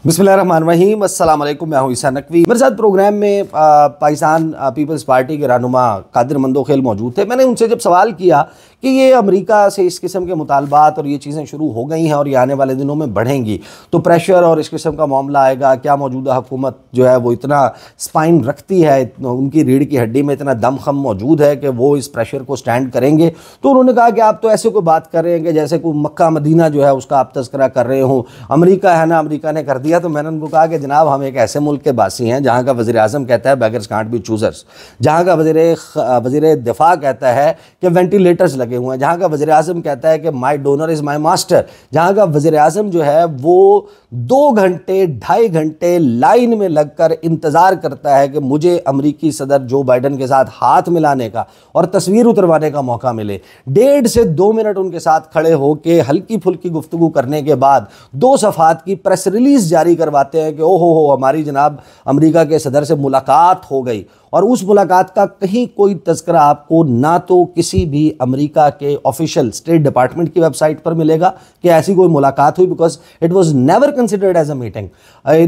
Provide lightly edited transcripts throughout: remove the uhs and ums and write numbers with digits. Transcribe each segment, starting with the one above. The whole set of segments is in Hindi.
बिस्मिल्लाहिर्रहमानिर्रहीम, अस्सलाम वालेकुम। मैं हूं ईसा नकवी। मेरे साथ प्रोग्राम में पाकिस्तान पीपल्स पार्टी के रहनुमा कादिर मंदोखेल मौजूद थे। मैंने उनसे जब सवाल किया कि ये अमेरिका से इस किस्म के मुतालबात और ये चीज़ें शुरू हो गई हैं और ये आने वाले दिनों में बढ़ेंगी तो प्रेशर और इस किस्म का मामला आएगा, क्या मौजूदा हुकूमत जो है वो इतना स्पाइन रखती है, उनकी रीढ़ की हड्डी में इतना दमखम मौजूद है कि वो इस प्रेशर को स्टैंड करेंगे। तो उन्होंने कहा कि आप तो ऐसे कोई बात कर रहे हैं कि जैसे कोई मक्का मदीना जो है उसका आप तज़किरा कर रहे हो, अमेरिका है ना, अमेरिका ने कर दिया। तो मैंने उनको कहा कि जनाब, हम एक ऐसे मुल्क के बासी हैं जहाँ का वज़ीर आज़म कहता है बेगर्स कांट बी चूज़र्स, जहाँ का वज़ीर दिफा कहता है कि वेंटिलेटर्स लगे हुए हैं, जहाँ का वज़ीर आज़म कहता है कि माई डोनर इज़ माई मास्टर, जहाँ का वज़ीर आज़म जो है वो 2 घंटे 2.5 घंटे लाइन में लगकर इंतज़ार करता है कि मुझे अमरीकी सदर जो बाइडन के साथ हाथ मिलाने का और तस्वीर उतरवाने का मौका मिले। 1.5 से 2 मिनट उनके साथ खड़े होकर हल्की फुल्की गुफ्तगू करने के बाद 2 सफ़ात की प्रेस रिलीज़ जारी करवाते हैं कि ओहो हो, हमारी जनाब अमेरिका के सदर से मुलाकात हो गई। और उस मुलाकात का कहीं कोई तज़किरा आपको ना तो किसी भी अमेरिका के ऑफिशियल स्टेट डिपार्टमेंट की वेबसाइट पर मिलेगा कि ऐसी कोई मुलाकात हुई, because it was never considered as a meeting.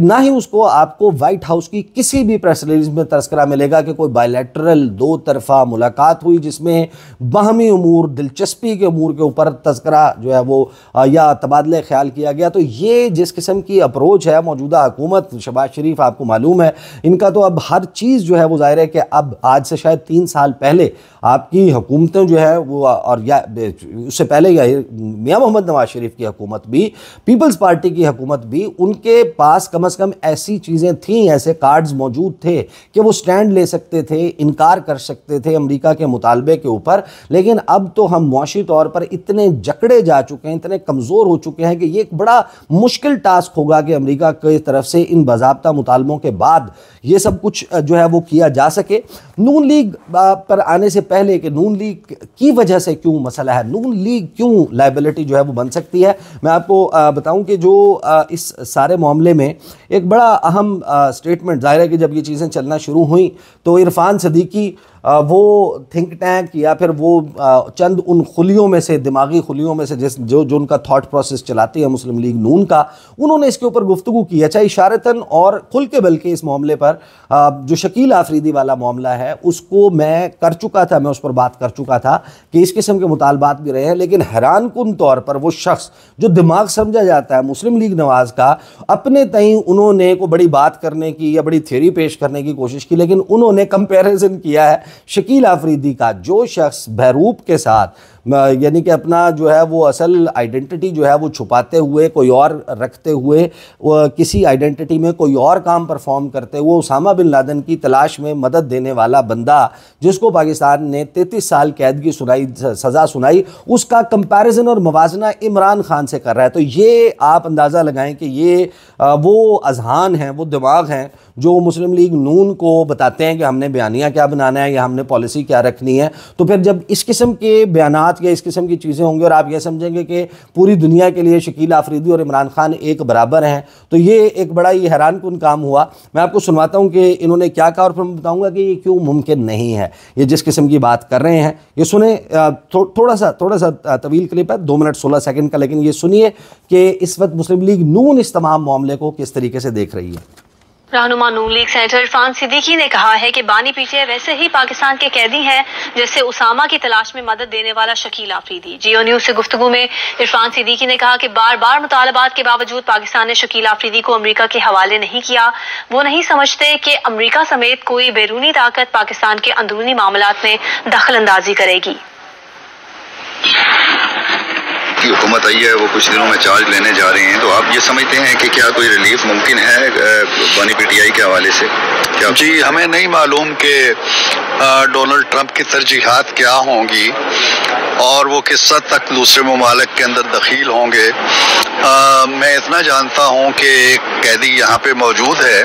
ना ही उसको आपको वाइट हाउस की किसी भी प्रेस रिलीज में तज़किरा मिलेगा कि कोई बायलैटरल 2 तरफ़ा मुलाकात हुई जिसमें बाहमी उमूर, दिलचस्पी के उमूर के ऊपर तज़किरा जो है वो या तबादले ख्याल किया गया। तो ये जिस किस्म की अप्रोच है मौजूदा हुकूमत, शहबाज शरीफ आपको मालूम है इनका तो अब हर चीज़ जो है वो ज़ाहिर है कि अब आज से शायद 3 साल पहले आपकी हुकूमतें जो है वो, और या उससे पहले या मियां मोहम्मद नवाज शरीफ की हुकूमत भी, पीपल्स पार्टी की हुकूमत भी, उनके पास कम से कम ऐसी चीज़ें थीं, ऐसे कार्ड्स मौजूद थे कि वो स्टैंड ले सकते थे, इनकार कर सकते थे अमेरिका के मुतालबे के ऊपर। लेकिन अब तो हम मुआशी तौर पर इतने जकड़े जा चुके हैं, इतने कमज़ोर हो चुके हैं कि ये एक बड़ा मुश्किल टास्क होगा कि अमेरिका की तरफ से इन बाज़ाब्ता मुतालबों के बाद ये सब कुछ जो है वो किया जा सके। नून लीग पर आने से पहले कि नून लीग की वजह से क्यों मसला है, नून लीग क्यों लायबिलिटी जो है वो बन सकती है, मैं आपको बताऊं कि जो इस सारे मामले में एक बड़ा अहम स्टेटमेंट, जाहिर है कि जब ये चीज़ें चलना शुरू हुई तो इरफान सदीकी वो थिंक टैंक या फिर वो चंद उन खुलियों में से, दिमागी खुलियों में से जो उनका थॉट प्रोसेस चलाती है मुस्लिम लीग नून का, उन्होंने इसके ऊपर गुफ्तगू की, अच्छा इशारतन और खुल के, बल्कि इस मामले पर जो शकील आफरीदी वाला मामला है उसको मैं कर चुका था, मैं उस पर बात कर चुका था कि इस किस्म के मुतालबात भी रहे हैं। लेकिन हैरान कुन तौर पर वो शख्स जो दिमाग समझा जाता है मुस्लिम लीग नवाज का, अपने तई उन्होंने को बड़ी बात करने की या बड़ी थ्योरी पेश करने की कोशिश की, लेकिन उन्होंने कंपैरिजन किया है शकील आफरीदी का, जो शख्स बहरूप के साथ यानी कि अपना जो है वो असल आइडेंटिटी जो है वो छुपाते हुए, कोई और रखते हुए, किसी आइडेंटिटी में कोई और काम परफॉर्म करते हुए उसामा बिन लादेन की तलाश में मदद देने वाला बंदा, जिसको पाकिस्तान ने 33 साल कैद की सज़ा सुनाई, उसका कंपैरिजन और मवाजना इमरान खान से कर रहा है। तो ये आप अंदाज़ा लगाएं कि ये वो अजहान हैं, वो दिमाग हैं जो मुस्लिम लीग नून को बताते हैं कि हमने बयानिया क्या बनाना है या हमने पॉलिसी क्या रखनी है। तो फिर जब इस किस्म के बयानात या इस किस्म की चीज़ें होंगी और आप ये समझेंगे कि पूरी दुनिया के लिए शकील आफरीदी और इमरान खान एक बराबर हैं, तो ये एक बड़ा ही हैरान कुन काम हुआ। मैं आपको सुनवाता हूँ कि इन्होंने क्या कहा और फिर मैं बताऊँगा कि ये क्यों मुमकिन नहीं है, ये जिस किस्म की बात कर रहे हैं। ये सुने, थोड़ा सा तवील क्लिप है, 2 मिनट 16 सेकंड का, लेकिन ये सुनिए कि इस वक्त मुस्लिम लीग नून इस तमाम मामले को किस तरीके से देख रही है। रहनुमा नून लीग सेनेटर इरफान सिद्दीकी ने कहा है कि बानी पीटीआई वैसे ही पाकिस्तान के कैदी हैं जैसे उसामा की तलाश में मदद देने वाला शकील आफरीदी। जियो न्यूज से गुफ्तगू में इरफान सिद्दीकी ने कहा कि बार बार मुतालबात के बावजूद पाकिस्तान ने शकील आफरीदी को अमेरिका के हवाले नहीं किया। वो नहीं समझते कि अमेरिका समेत कोई बैरूनी ताकत पाकिस्तान के अंदरूनी मामलात में दखल अंदाजी करेगी। की हुकूमत आई है, वो कुछ दिनों में चार्ज लेने जा रहे हैं, तो आप ये समझते हैं कि क्या कोई रिलीफ मुमकिन है बानी पीटीआई के हवाले से? क्या? जी, हमें नहीं मालूम कि डोनाल्ड ट्रंप की तरजीहात क्या होंगी और वो किस हद तक दूसरे ममालिक के अंदर दखील होंगे। मैं इतना जानता हूँ कि एक कैदी यहाँ पे मौजूद है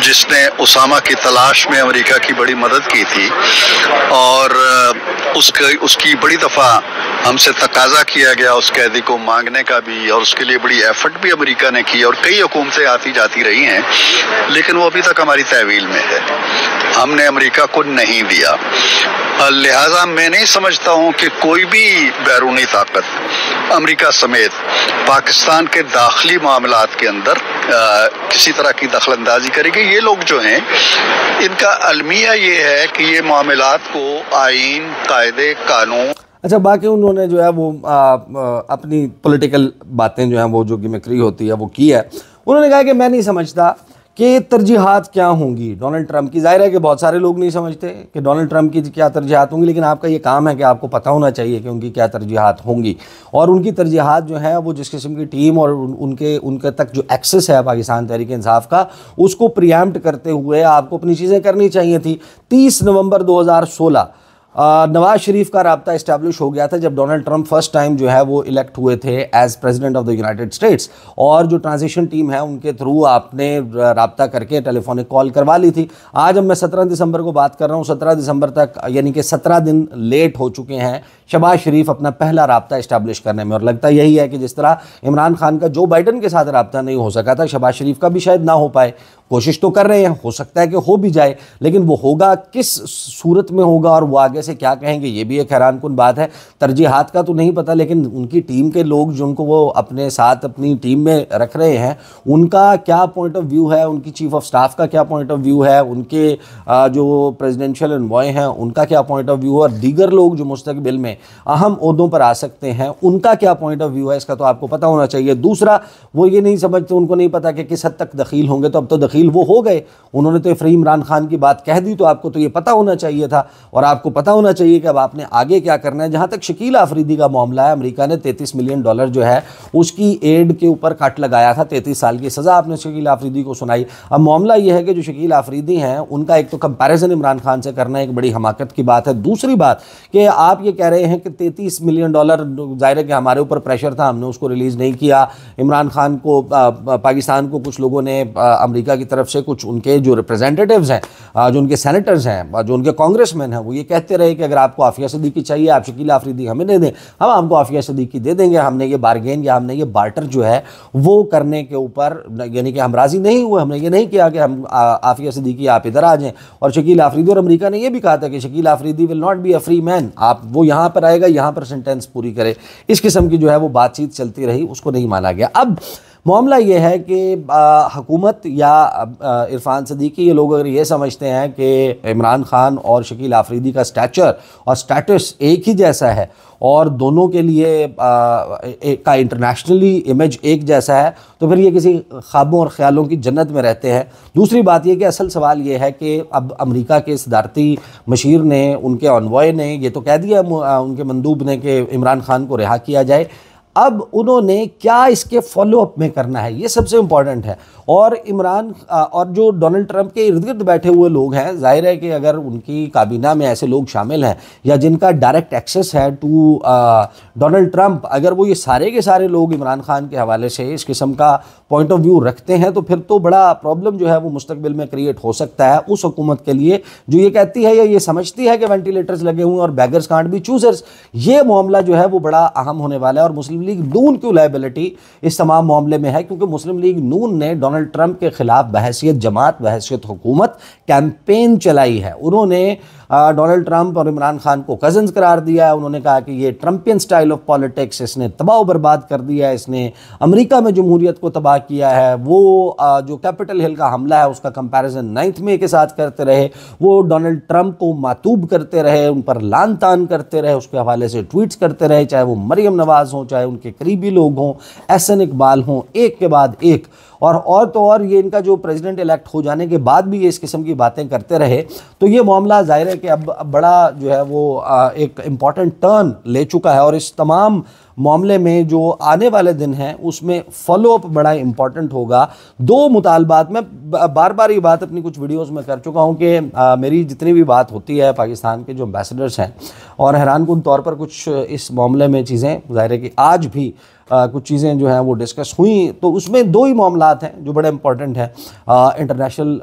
जिसने उसामा की तलाश में अमेरिका की बड़ी मदद की थी, और उसकी बड़ी दफ़ा हमसे तकाजा किया गया उस कैदी को मांगने का भी, और उसके लिए बड़ी एफर्ट भी अमेरिका ने की, और कई हुकूमतें आती जाती रही हैं, लेकिन वो अभी तक हमारी तहवील में है, हमने अमेरिका को नहीं दिया। लिहाजा मैं नहीं समझता हूँ कि कोई भी बैरूनी ताकत अमेरिका समेत पाकिस्तान के दाखिली मामलात के अंदर किसी तरह की दखलंदाजी करेगी। ये लोग जो हैं, इनका अलमिया ये है कि ये मामलात को आईन, कायदे, कानून। अच्छा, बाकी उन्होंने जो है वो अपनी पॉलिटिकल बातें जो हैं वो जो गिमिक्री होती है वो की है। उन्होंने कहा कि मैं नहीं समझता कि तरजीहात क्या होंगी डोनाल्ड ट्रंप की। जाहिर है कि बहुत सारे लोग नहीं समझते कि डोनाल्ड ट्रंप की क्या तरजीहात होंगी, लेकिन आपका ये काम है कि आपको पता होना चाहिए कि उनकी क्या तरजीहात होंगी, और उनकी तरजीहात जो है वो जिस किस्म की टीम और उनके तक जो एक्सेस है पाकिस्तान तहरीक इंसाफ का, उसको प्रिएम्प्ट करते हुए आपको अपनी चीज़ें करनी चाहिए थी। 30 नवंबर 2016 नवाज शरीफ का राब्ता इस्टेब्लिश हो गया था जब डोनाल्ड ट्रंप फर्स्ट टाइम जो है वो इलेक्ट हुए थे as president of the United States, और जो ट्रांजिशन टीम है उनके थ्रू आपने राब्ता करके टेलीफोनिक कॉल करवा ली थी। आज अब मैं 17 दिसंबर को बात कर रहा हूँ, 17 दिसंबर तक यानी कि 17 दिन लेट हो चुके हैं शहबाज शरीफ अपना पहला राब्ता इस्टेब्लिश करने में, और लगता यही है कि जिस तरह इमरान खान का जो बाइडन के साथ राब्ता नहीं हो सका था, शहबाज शरीफ का भी शायद ना हो पाए। कोशिश तो कर रहे हैं, हो सकता है कि हो भी जाए, लेकिन वो होगा किस सूरत में होगा और वो आगे से क्या कहेंगे ये भी एक हैरानकुन बात है। तरजीहात का तो नहीं पता, लेकिन उनकी टीम के लोग जिनको वो अपने साथ अपनी टीम में रख रहे हैं, उनका क्या पॉइंट ऑफ व्यू है, उनकी चीफ ऑफ स्टाफ का क्या पॉइंट ऑफ व्यू है, उनके जो प्रेसिडेंशियल एनवॉय हैं उनका क्या पॉइंट ऑफ व्यू है, और दीगर लोग जो मुस्तकबिल में अहम ओहदों पर आ सकते हैं उनका क्या पॉइंट ऑफ व्यू है, इसका तो आपको पता होना चाहिए। दूसरा, वो ये नहीं समझते, उनको नहीं पता कि किस हद तक दखील होंगे, तो अब तो दखील वो हो गए, उन्होंने तो फ्री इमरान खान की बात कह दी, तो आपको तो ये पता होना चाहिए था, और आपको पता होना चाहिए कि अब आपने आगे क्या करना है। जहां तक शकील आफरीदी का मामला है, अमेरिका ने $33 मिलियन जो है उसकी एड के ऊपर कट लगाया था, 33 साल की सजा आपने शकील आफरीदी को सुनाई। अब मामला यह है कि जो शकील आफरीदी हैं उनका एक तो कंपैरिजन इमरान खान से करना एक बड़ी हमाकत की बात है। दूसरी बात कि आप ये कह रहे हैं कि $33 मिलियन, जाहिर है कि हमारे ऊपर प्रेशर था, हमने उसको रिलीज नहीं किया। इमरान खान को पाकिस्तान को कुछ लोगों ने अमेरिका की तरफ से, कुछ उनके जो रिप्रेजेंटेटिव्स हैं, जो उनके सेनेटर्स हैं, जो उनके कांग्रेसमैन हैं, वो ये कहते रहे कि अगर आपको आफिया सदीकी चाहिए आप शकील आफरीदी हमें दे दें, हम आपको आफिया सदीकी दे देंगे। हमने ये बारगेन या हमने ये बार्टर जो है वो करने के ऊपर, यानी कि हम राजी नहीं हुए, हमने ये नहीं किया कि हम आफिया सदीकी आप इधर आ जाएं। और शकील आफरीदी और अमेरिका ने ये भी कहा था कि Shakeel Afridi will not be a free man, आप वो यहाँ पर आएगा, यहाँ पर सेंटेंस पूरी करे। इस किस्म की जो है वो बातचीत चलती रही, उसको नहीं माना गया। अब मामला ये है कि हुकूमत या इरफान सदीकी, ये लोग अगर ये समझते हैं कि इमरान खान और शकील आफरीदी का स्टैचर और स्टेटस एक ही जैसा है और दोनों के लिए का इंटरनेशनली इमेज एक जैसा है, तो फिर ये किसी ख्वाबों और ख्यालों की जन्नत में रहते हैं। दूसरी बात ये कि असल सवाल ये है कि अब अमेरिका के सदारती मशीर ने, उनके ऑनवॉय ने ये तो कह दिया, उनके मंदूब ने, कि इमरान खान को रिहा किया जाए। अब उन्होंने क्या इसके फॉलोअप में करना है, ये सबसे इम्पॉर्टेंट है। और इमरान और जो डोनाल्ड ट्रंप के इर्द गिर्द बैठे हुए लोग हैं, जाहिर है कि अगर उनकी काबीना में ऐसे लोग शामिल हैं या जिनका डायरेक्ट एक्सेस है टू डोनाल्ड ट्रंप, अगर वो ये सारे के सारे लोग इमरान खान के हवाले से इस किस्म का पॉइंट ऑफ व्यू रखते हैं, तो फिर तो बड़ा प्रॉब्लम जो है वो मुस्तकबिल में क्रिएट हो सकता है उस हुकूमत के लिए जो ये कहती है या ये समझती है कि वेंटिलेटर्स लगे हुए हैं और बैगर्स कांट बी चूजर्स। ये मामला जो है वो बड़ा अहम होने वाला है, और मुस्लिम लीग नून की लायबिलिटी इस तमाम मामले में है, क्योंकि मुस्लिम लीग नून ने डोनाल्ड ट्रंप के खिलाफ बहैसियत जमात, बहैसियत हुकूमत कैंपेन चलाई है। उन्होंने डोनाल्ड ट्रंप और इमरान खान को कज़न्स करार दिया है। उन्होंने कहा कि ये ट्रंपियन स्टाइल ऑफ पॉलिटिक्स, इसने तबाह बर्बाद कर दिया है, इसने अमेरिका में जमहूरियत को तबाह किया है। वो जो कैपिटल हिल का हमला है उसका कंपैरिजन 9 मई के साथ करते रहे, वो डोनाल्ड ट्रंप को मातूब करते रहे, उन पर लान तान करते रहे, उसके हवाले से ट्वीट्स करते रहे, चाहे वो मरियम नवाज़ हों, चाहे उनके करीबी लोग हों, एहसन इकबाल हों, एक के बाद एक। और तो और ये इनका जो प्रेसिडेंट इलेक्ट हो जाने के बाद भी ये इस किस्म की बातें करते रहे, तो ये मामला जाहिर है कि अब बड़ा जो है वो एक इम्पॉर्टेंट टर्न ले चुका है। और इस तमाम मामले में जो आने वाले दिन हैं उसमें फॉलोअप बड़ा इंपॉर्टेंट होगा। दो मुतालबात, मैं बार बार ये बात अपनी कुछ वीडियोस में कर चुका हूँ कि मेरी जितनी भी बात होती है पाकिस्तान के जो एम्बेसडर्स हैं, और हैरानकुन तौर पर कुछ इस मामले में चीज़ें जाहिर है कि आज भी कुछ चीज़ें जो हैं वो डिस्कस हुई, तो उसमें दो ही मामलात हैं जो बड़े इंपॉर्टेंट हैं इंटरनेशनल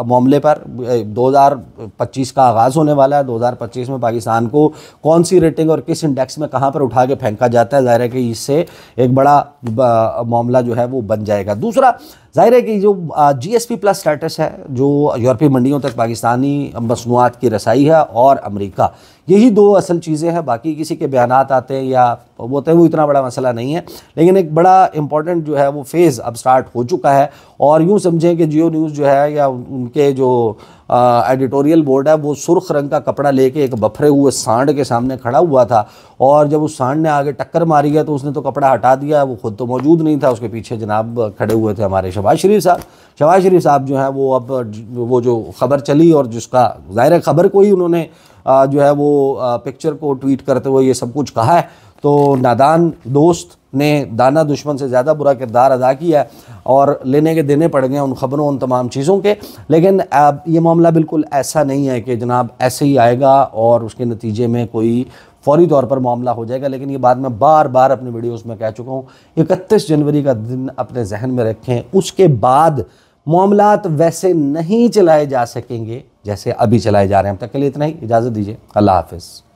मामले पर। 2025 का आगाज़ होने वाला है, 2025 में पाकिस्तान को कौन सी रेटिंग और किस इंडेक्स में कहाँ पर उठा के फेंका जाता है, ज़ाहिर है कि इससे एक बड़ा मामला जो है वो बन जाएगा। दूसरा ज़ाहिर है कि जो GSP प्लस स्टेटस है, जो यूरोपीय मंडियों तक पाकिस्तानी मसनूआत की रसाई है, और अमेरिका, यही दो असल चीज़ें हैं। बाकी किसी के बयानात आते हैं या वो इतना बड़ा मसला नहीं है, लेकिन एक बड़ा इंपॉर्टेंट जो है वो फेज़ अब स्टार्ट हो चुका है। और यूँ समझें कि जियो न्यूज़ जो है या उनके जो एडिटोरियल बोर्ड है वो सुर्ख रंग का कपड़ा लेके एक बफरे हुए सांड के सामने खड़ा हुआ था, और जब उस सांड ने आगे टक्कर मारी है तो उसने तो कपड़ा हटा दिया, वो खुद तो मौजूद नहीं था, उसके पीछे जनाब खड़े हुए थे हमारे शहबाज शरीफ साहब। शहबाज शरीफ साहब जो हैं वो अब वो जो खबर चली और जिसका ज़ाहिर खबर को ही उन्होंने जो है वो पिक्चर को ट्वीट करते हुए ये सब कुछ कहा है, तो नादान दोस्त ने दाना दुश्मन से ज़्यादा बुरा किरदार अदा किया है और लेने के देने पड़ गए उन ख़बरों उन तमाम चीज़ों के। लेकिन अब ये मामला बिल्कुल ऐसा नहीं है कि जनाब ऐसे ही आएगा और उसके नतीजे में कोई फौरी तौर पर मामला हो जाएगा। लेकिन ये बात मैं बार बार अपने वीडियोस में कह चुका हूँ, 31 जनवरी का दिन अपने जहन में रखें, उसके बाद मामलात वैसे नहीं चलाए जा सकेंगे जैसे अभी चलाए जा रहे हैं। अब तक के लिए इतना ही, इजाज़त दीजिए, अल्लाह हाफ़िज़।